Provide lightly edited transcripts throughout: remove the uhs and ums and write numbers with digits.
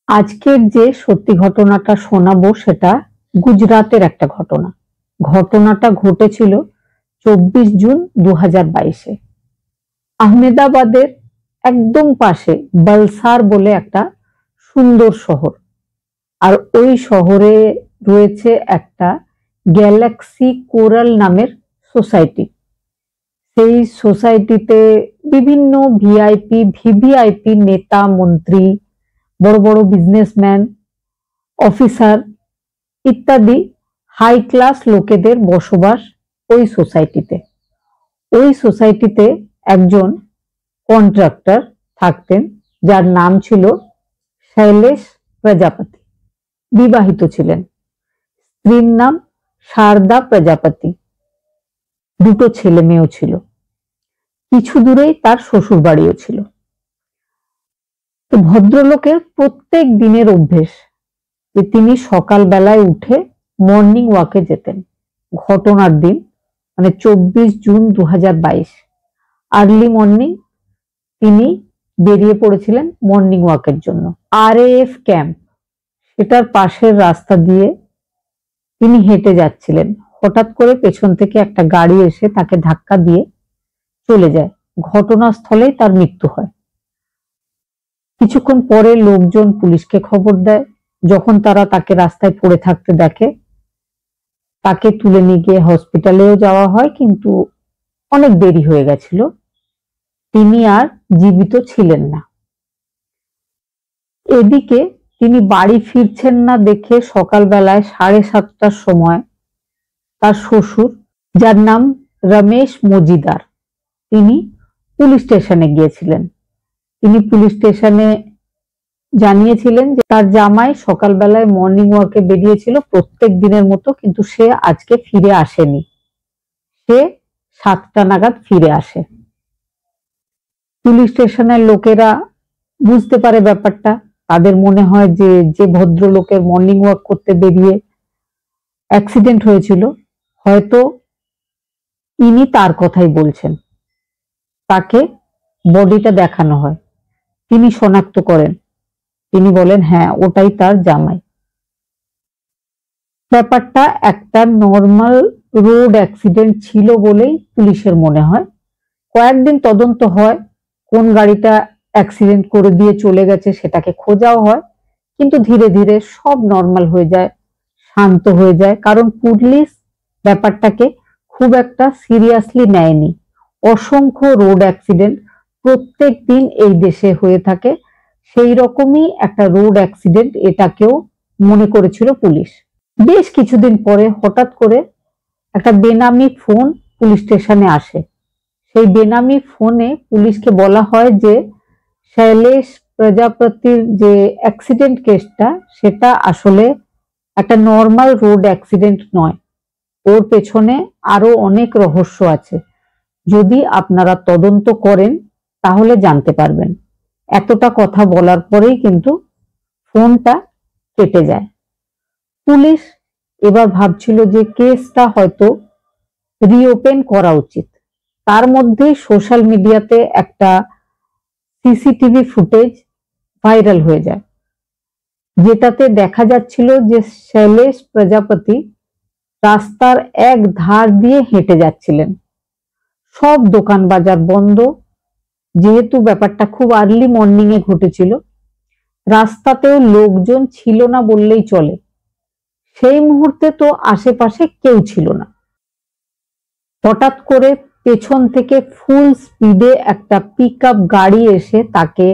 আজকের যে সত্যি ঘটনাটা শোনাবো সেটা গুজরাতের একটা ঘটনা। ঘটনাটা ঘটেছিল 24 জুন 2022-এ। আহমেদাবাদের একদম পাশে বলসার বলে একটা সুন্দর শহর। আর ওই শহরে রয়েছে একটা গ্যালাক্সি কোরাল নামের সোসাইটি। সেই সোসাইটিতে বিভিন্ন ভিআইপি, ভিভিআইপি নেতা, মন্ত্রী, বড় বড় বিজনেসম্যান, অফিসার ইত্যাদি হাই ক্লাস লোকেদের বসবাস ওই সোসাইটিতে। ওই সোসাইটিতে একজন কন্ট্রাক্টর থাকতেন যার নাম ছিল শৈলেশ প্রজাপতি। বিবাহিত ছিলেন, স্ত্রীর নাম শারদা প্রজাপতি। দুটো ছেলে মেয়েও ছিল। কিছু দূরেই তার শ্বশুর বাড়িও ছিল। তো ভদ্রলোকের প্রত্যেক দিনের অভ্যেস যে তিনি সকালবেলায় উঠে মর্নিং ওয়াকে যেতেন। ঘটনার দিন মানে 24 জুন 2022 আর্লি মর্নিং তিনি বেরিয়ে পড়েছিলেন মর্নিং ওয়াকের জন্য। RAF ক্যাম্প সেটার পাশের রাস্তা দিয়ে তিনি হেঁটে যাচ্ছিলেন। হঠাৎ করে পেছন থেকে একটা গাড়ি এসে তাকে ধাক্কা দিয়ে চলে যায়। ঘটনাস্থলেই তার মৃত্যু হয়। কিছুক্ষণ পরে লোকজন পুলিশকে খবর দেয়। যখন তারা তাকে রাস্তায় পড়ে থাকতে দেখে তাকে তুলে নিয়ে গিয়ে হসপিটালেও যাওয়া হয়, কিন্তু অনেক দেরি হয়ে গেছিল, তিনি আর জীবিত ছিলেন না। এদিকে তিনি বাড়ি ফিরছেন না দেখে সকালবেলায় 7:30টার সময় তার শ্বশুর, যার নাম রমেশ মজিদার, তিনি পুলিশ স্টেশনে গিয়েছিলেন। তিনি পুলিশ স্টেশনে জানিয়েছিলেন যে তার জামাই সকালবেলায় মর্নিং ওয়াকে বেরিয়েছিল প্রত্যেক দিনের মতো, কিন্তু সে আজকে ফিরে আসেনি। সে 7টা নাগাদ ফিরে আসে। পুলিশ স্টেশনের লোকেরা বুঝতে পারে ব্যাপারটা। তাদের মনে হয় যে যে ভদ্রলোকের মর্নিং ওয়াক করতে বেরিয়ে অ্যাক্সিডেন্ট হয়েছিল হয়তো ইনি তার কথাই বলছেন। তাকে বডিটা দেখানো হয়, তিনি শনাক্ত করেন। তিনি বলেন হ্যাঁ ওটাই তার জামাই। ব্যাপারটা একটা নর্মাল রোড অ্যাক্সিডেন্ট ছিল বলেই পুলিশের মনে হয়। কয়েকদিন তদন্ত হয়, কোন গাড়িটা অ্যাক্সিডেন্ট করে দিয়ে চলে গেছে সেটাকে খোঁজাও হয়, কিন্তু ধীরে ধীরে সব নর্মাল হয়ে যায়, শান্ত হয়ে যায়, কারণ পুলিশ ব্যাপারটাকে খুব একটা সিরিয়াসলি নেয়নি। অসংখ্য রোড অ্যাক্সিডেন্ট প্রত্যেক দিন এই দেশে হয়ে থাকে, সেই রকমই একটা রোড অ্যাক্সিডেন্ট এটাকেও মনে করেছিল পুলিশ। বেশ কিছুদিন পরে হঠাৎ করে একটা বেনামি ফোন পুলিশ স্টেশনে আসে। সেই বেনামি ফোনে পুলিশকে বলা হয় যে শৈলেশ প্রজাপতির যে অ্যাক্সিডেন্ট কেসটা সেটা আসলে একটা নর্মাল রোড অ্যাক্সিডেন্ট নয়, ওর পেছনে আরো অনেক রহস্য আছে, যদি আপনারা তদন্ত করেন তাহলে জানতে পারবেন। এতটা কথা বলার পরেই কিন্তু ফোনটা কেটে যায়। পুলিশ এবার ভাবছিল যে কেসটা হয়তো রিওপেন করা উচিত। তার মধ্যে সোশ্যাল মিডিয়াতে একটা সিসিটিভি ফুটেজ ভাইরাল হয়ে যায়, যেটাতে দেখা যাচ্ছিল যে শৈলেশ প্রজাপতি রাস্তার এক ধার দিয়ে হেঁটে যাচ্ছিলেন। সব দোকান বাজার বন্ধ, যেহেতু ব্যাপারটা খুব আর্লি মর্নিং এ ঘটেছিল, রাস্তাতেও লোকজন ছিল না বললেই চলে। সেই মুহূর্তে তো আশেপাশে কেউ ছিল না। হঠাৎ করে পেছন থেকে ফুল স্পিডে একটা পিকআপ গাড়ি এসে তাকে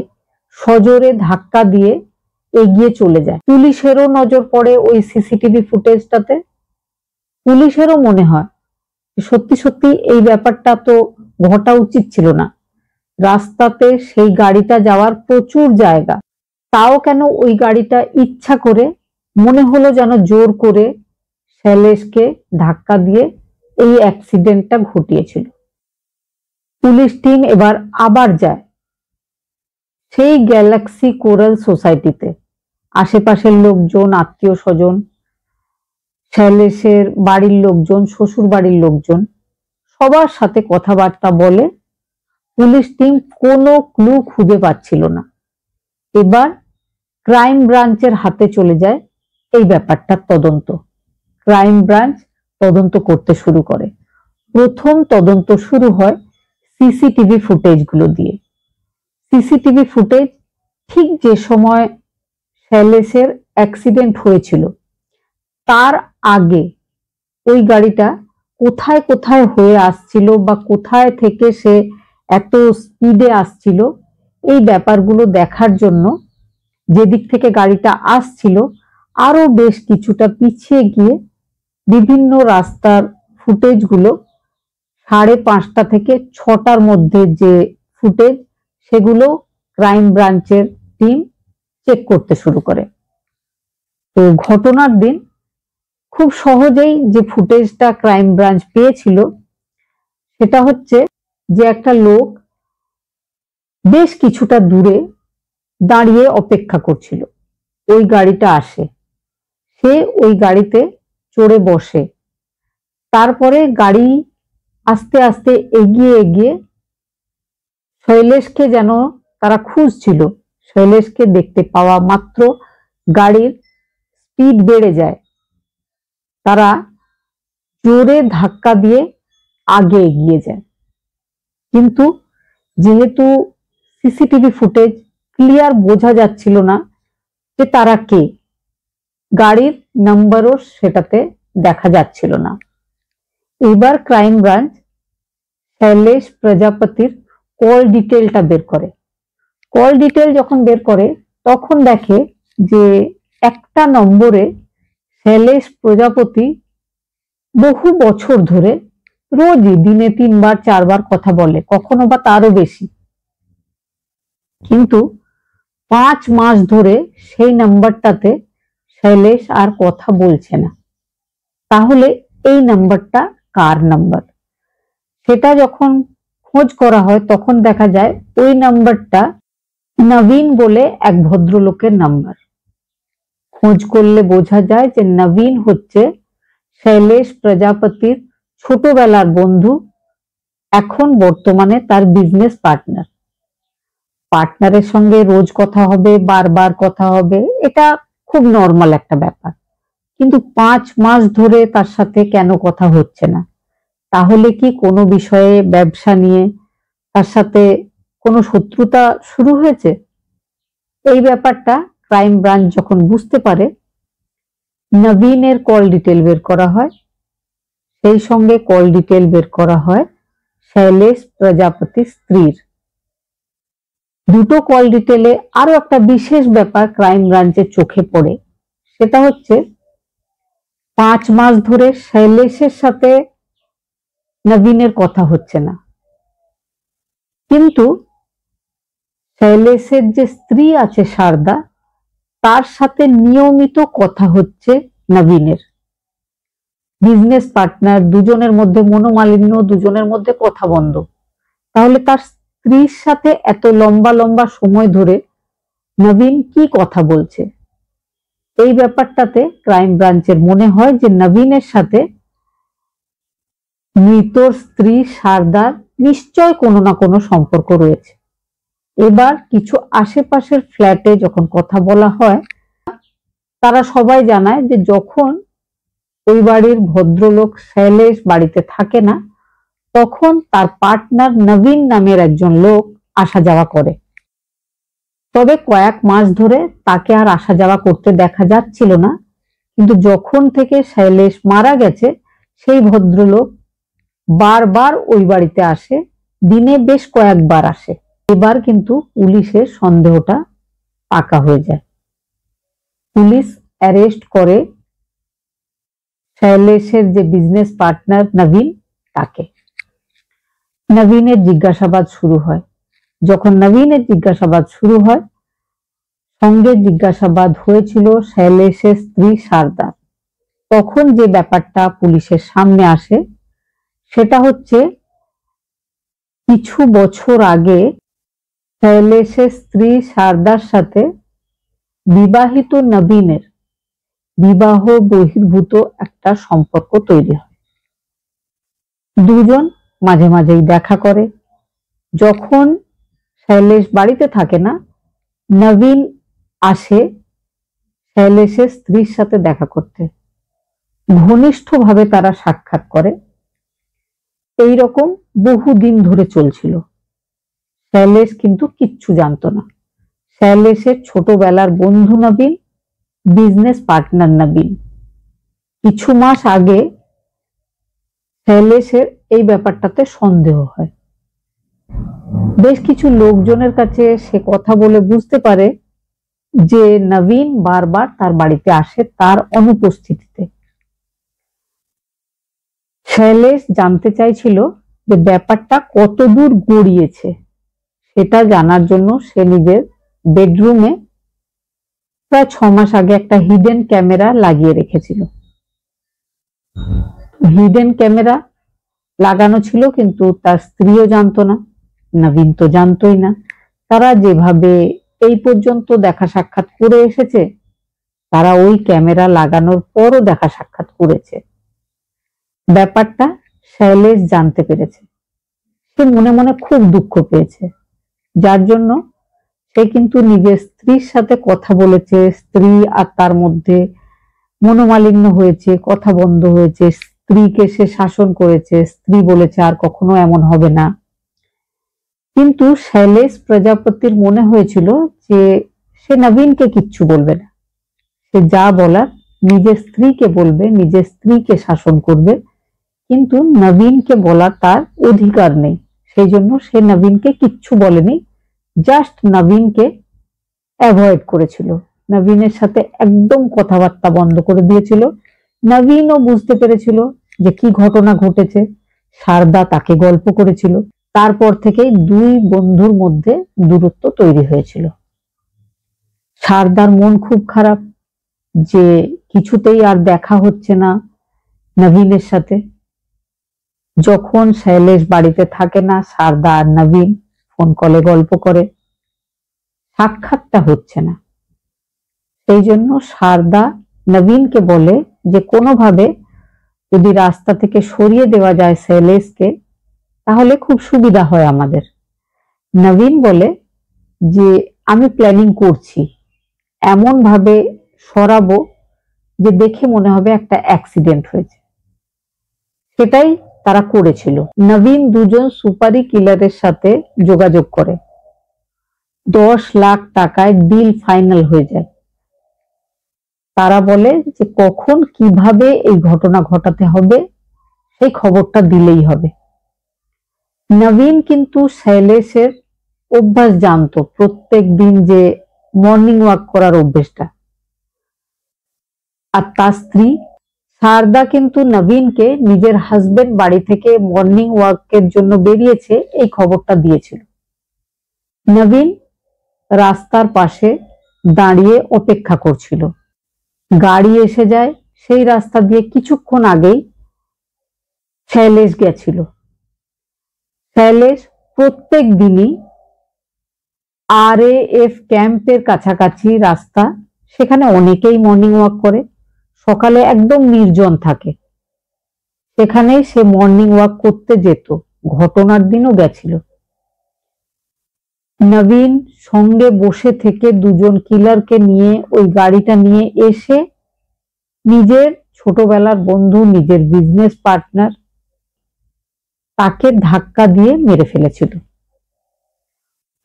সজোরে ধাক্কা দিয়ে এগিয়ে চলে যায়। পুলিশেরও নজর পড়ে ওই সিসিটিভি ফুটেজটাতে। পুলিশেরও মনে হয় সত্যি সত্যি এই ব্যাপারটা তো ঘটা উচিত ছিল না। রাস্তাতে সেই গাড়িটা যাওয়ার প্রচুর জায়গা, তাও কেন ওই গাড়িটা ইচ্ছা করে মনে হলো যেন জোর করে শৈলেশকে ধাক্কা দিয়ে এই অ্যাক্সিডেন্টটা ঘটিয়েছিল। পুলিশ টিম এবার আবার যায় সেই গ্যালাক্সি কোরাল সোসাইটিতে। আশেপাশের লোকজন, আত্মীয় স্বজন, শৈলেশের বাড়ির লোকজন, শ্বশুর বাড়ির লোকজন সবার সাথে কথাবার্তা বলে। পুলিশ টিম কোনো ক্লু খুঁজে পাচ্ছিল না। এবার ক্রাইম ব্রাঞ্চের হাতে চলে যায় এই ব্যাপারটার তদন্ত। ক্রাইম ব্রাঞ্চ তদন্ত করতে শুরু করে। প্রথম তদন্ত শুরু হয় সিসিটিভি ফুটেজগুলো দিয়ে। সিসিটিভি ফুটেজ ঠিক যে সময় শৈলেশের অ্যাক্সিডেন্ট হয়েছিল তার আগে ওই গাড়িটা কোথায় কোথায় হয়ে আসছিল বা কোথায় থেকে সে এত স্পিডে আসছিল এই ব্যাপারগুলো দেখার জন্য যেদিক থেকে গাড়িটা আসছিল আরো বেশ কিছুটা পিছিয়ে গিয়ে বিভিন্ন রাস্তার ফুটেজগুলো 5:30 থেকে 6টার মধ্যে যে ফুটেজ সেগুলো ক্রাইম ব্রাঞ্চের টিম চেক করতে শুরু করে। তো ঘটনার দিন খুব সহজেই যে ফুটেজটা ক্রাইম ব্রাঞ্চ পেয়েছিল সেটা হচ্ছে যে একটা লোক বেশ কিছুটা দূরে দাঁড়িয়ে অপেক্ষা করছিল ওই গাড়িটা আসে। সে ওই গাড়িতে চড়ে বসে, তারপরে গাড়ি আস্তে আস্তে এগিয়ে এগিয়ে শৈলেশকে যেন তারা খুঁজছিল। শৈলেশকে দেখতে পাওয়া মাত্র গাড়ির স্পিড বেড়ে যায়, তারা জোরে ধাক্কা দিয়ে আগে এগিয়ে যায়। কিন্তু যেহেতু সিসিটিভি ফুটেজ ক্লিয়ার বোঝা যাচ্ছিল না যে তারা কে, গাড়ির নাম্বারও সেটাতে দেখা যাচ্ছিল না। এবার ক্রাইম ব্রাঞ্চ শৈলেশ প্রজাপতির কল ডিটেলটা বের করে। কল ডিটেল যখন বের করে তখন দেখে যে একটা নম্বরে শৈলেশ প্রজাপতি বহু বছর ধরে রোজই দিনে 3বার 4বার কথা বলে, কখনো বা তারও বেশি, কিন্তু 5 মাস ধরে সেই নাম্বারটাতে শৈলেশ আর কথা বলছে না। তাহলে এই নাম্বারটা কার নাম্বার? সেটা যখন খোঁজ করা হয় তখন দেখা যায় ওই নাম্বারটা নবীন বলে এক ভদ্রলোকের নাম্বার। খোঁজ করলে বোঝা যায় যে নবীন হচ্ছে শৈলেশ প্রজাপতির ছোটবেলার বন্ধু, এখন বর্তমানে তার বিজনেস পার্টনার। পার্টনারের সঙ্গে রোজ কথা হবে, বারবার কথা হবে, এটা খুব নর্মাল একটা ব্যাপার। কিন্তু 5 মাস ধরে তার সাথে কেন কথা হচ্ছে না? তাহলে কি কোনো বিষয়ে, ব্যবসা নিয়ে তার সাথে কোনো শত্রুতা শুরু হয়েছে? এই ব্যাপারটা ক্রাইম ব্রাঞ্চ যখন বুঝতে পারে, নবীনের কল ডিটেল বের করা হয়, সেই সঙ্গে কল ডিটেল বের করা হয় শৈলেশ প্রজাপতির স্ত্রীর। দুটো কল ডিটেলে আরো একটা বিশেষ ব্যাপার ক্রাইম ব্রাঞ্চের চোখে পড়ে, সেটা হচ্ছে 5 মাস ধরে শৈলেশের সাথে নবীনের কথা হচ্ছে না, কিন্তু শৈলেশের যে স্ত্রী আছে শারদা, তার সাথে নিয়মিত কথা হচ্ছে নবীনের। বিজনেস পার্টনার, দুজনের মধ্যে মনোমালিন্য, দুজনের মধ্যে কথা বন্ধ। তাহলে তার স্ত্রীর সাথে এত লম্বা লম্বা সময় ধরে নবীন কি কথা বলছে? এই ব্যাপারটাতে ক্রাইম ব্রাঞ্চের মনে হয় যে নবীনের সাথে মৃতর স্ত্রী শারদার নিশ্চয় কোনো না কোনো সম্পর্ক রয়েছে। এবার কিছু আশেপাশের ফ্ল্যাটে যখন কথা বলা হয়, তারা সবাই জানায় যে যখন ওই বাড়ির ভদ্রলোক শৈলেশ বাড়িতে থাকে না, তখন তার পার্টনার নবীন নামের একজন লোক আসা যাওয়া করে। তবে কয়েক মাস ধরে তাকে আর আসা যাওয়া করতে দেখা যাচ্ছিল না, কিন্তু যখন থেকে শৈলেশ মারা গেছে সেই ভদ্রলোক বারবার ওই বাড়িতে আসে, দিনে বেশ কয়েকবার আসে। এবার কিন্তু পুলিশের সন্দেহটা পাকা হয়ে যায়। পুলিশ অ্যারেস্ট করে শৈলেশের যে বিজনেস পার্টনার নবীন, তাকে। নবীনের জিজ্ঞাসাবাদ শুরু হয়। যখন নবীনের জিজ্ঞাসাবাদ শুরু হয়, সঙ্গে জিজ্ঞাসাবাদ হয়েছিল শৈলেশের স্ত্রী শারদা। তখন যে ব্যাপারটা পুলিশের সামনে আসে সেটা হচ্ছে কিছু বছর আগে শৈলেশের স্ত্রী শারদার সাথে বিবাহিত নবীনের বিবাহ বহির্ভূত একটা সম্পর্ক তৈরি হয়। দুজন মাঝে মাঝেই দেখা করে। যখন শৈলেশ বাড়িতে থাকে না, নবীন আসে শৈলেশের স্ত্রীর সাথে দেখা করতে। ঘনিষ্ঠভাবে তারা সাক্ষাৎ করে। এই রকম বহুদিন ধরে চলছিল। শৈলেশ কিন্তু কিচ্ছু জানতো না। শৈলেশের ছোটবেলার বন্ধু নবীন, বিজনেস পার্টনার নবীন। কিছু মাস আগে শৈলেশের এই ব্যাপারটাতে সন্দেহ হয়। বেশ কিছু লোকজনের কাছে সে কথা বলে বুঝতে পারে যে নবীন বারবার তার বাড়িতে আসে তার অনুপস্থিতিতে। শৈলেশ জানতে চাইছিল যে ব্যাপারটা কতদূর গড়িয়েছে, সেটা জানার জন্য সে নিজের বেডরুমে প্রায় 6 মাস আগে একটা হিডেন ক্যামেরা লাগিয়ে রেখেছিল। হিডেন ক্যামেরা লাগানো ছিল, কিন্তু তার স্ত্রীও জানতো না, নবীন তো জানতোই না। তারা যেভাবে এই পর্যন্ত দেখা সাক্ষাৎ করে এসেছে, তারা ওই ক্যামেরা লাগানোর পরও দেখা সাক্ষাৎ করেছে। ব্যাপারটা শৈলেশ জানতে পেরেছে। সে মনে মনে খুব দুঃখ পেয়েছে, যার জন্য সে কিন্তু নিজের স্ত্রীর সাথে কথা বলেছে। স্ত্রী আর তার মধ্যে মনোমালিন্য হয়েছে, কথা বন্ধ হয়েছে। স্ত্রীকে সে শাসন করেছে, স্ত্রী বলেছে আর কখনো এমন হবে না। কিন্তু শৈলেশ প্রজাপতির মনে হয়েছিল যে সে নবীনকে কিচ্ছু বলবে না। সে যা বলার নিজের স্ত্রীকে বলবে, নিজের স্ত্রীকে শাসন করবে, কিন্তু নবীনকে বলার তার অধিকার নেই। সেই জন্য সে নবীনকে কিচ্ছু বলেনি, জাস্ট নবীনকে অ্যাভয়েড করেছিল। নবীনের সাথে একদম কথাবার্তা বন্ধ করে দিয়েছিল। নবীনও বুঝতে পেরেছিল যে কি ঘটনা ঘটেছে। সারদা তাকে গল্প করেছিল। তারপর থেকেই দুই বন্ধুর মধ্যে দূরত্ব তৈরি হয়েছিল। সারদার মন খুব খারাপ যে কিছুতেই আর দেখা হচ্ছে না নবীনের সাথে। যখন শৈলেশ বাড়িতে থাকে না, সারদা আর নবীন ফোন কলে গল্প করে, সাক্ষাৎটা হচ্ছে না। সেই জন্য সারদা নবীনকে বলে যে কোনোভাবে যদি রাস্তা থেকে সরিয়ে দেওয়া যায় শৈলেশকে, তাহলে খুব সুবিধা হয় আমাদের। নবীন বলে যে আমি প্ল্যানিং করছি, এমন ভাবে সরাবো যে দেখে মনে হবে একটা অ্যাক্সিডেন্ট হয়েছে। সেটাই তারা করেছিল। নবীন দুজন সুপারি কিলারের সাথে যোগাযোগ করে। 10 লাখ টাকায় ডিল ফাইনাল হয়ে যায়। তারা বলে যে কখন কিভাবে এই ঘটনা ঘটাতে হবে সেই খবরটা দিলেই হবে। নবীন কিন্তু শৈলেশের অভ্যাস জানতো, প্রত্যেক দিন যে মর্নিং ওয়াক করার অভ্যেসটা। আর তার স্ত্রী সারদা কিন্তু নবীনকে নিজের হাজবেন্ড বাড়ি থেকে মর্নিং ওয়াকের জন্য বেরিয়েছে এই খবরটা দিয়েছিল। নবীন রাস্তার পাশে দাঁড়িয়ে অপেক্ষা করছিল। গাড়ি এসে যায়। সেই রাস্তা দিয়ে কিছুক্ষণ আগেই শৈলেশ গেছিল। শৈলেশ প্রত্যেক দিনই RAF ক্যাম্পের কাছাকাছি রাস্তা, সেখানে অনেকেই মর্নিং ওয়াক করে। সকালে একদম নির্জন থাকে, সেখানেই সে মর্নিং ওয়াক করতে যেত। ঘটনার দিনও গেছিল। নবীন সঙ্গে বসে থেকে দুজন কিলারকে নিয়ে ওই গাড়িটা নিয়ে এসে নিজের ছোটবেলার বন্ধু, নিজের বিজনেস পার্টনার, তাকে ধাক্কা দিয়ে মেরে ফেলেছিল।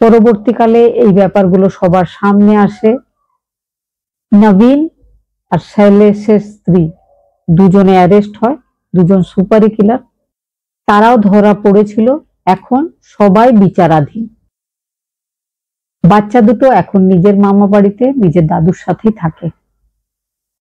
পরবর্তীকালে এই ব্যাপারগুলো সবার সামনে আসে। নবীন আর শৈলেশের স্ত্রী দুজনে অ্যারেস্ট হয়, দুজন সুপারি কিলার। তারাও ধরা পড়েছিল। এখন সবাই বিচারাধীন। বাচ্চা দুটো এখন নিজের মামা বাড়িতে নিজের দাদুর সাথেই থাকে।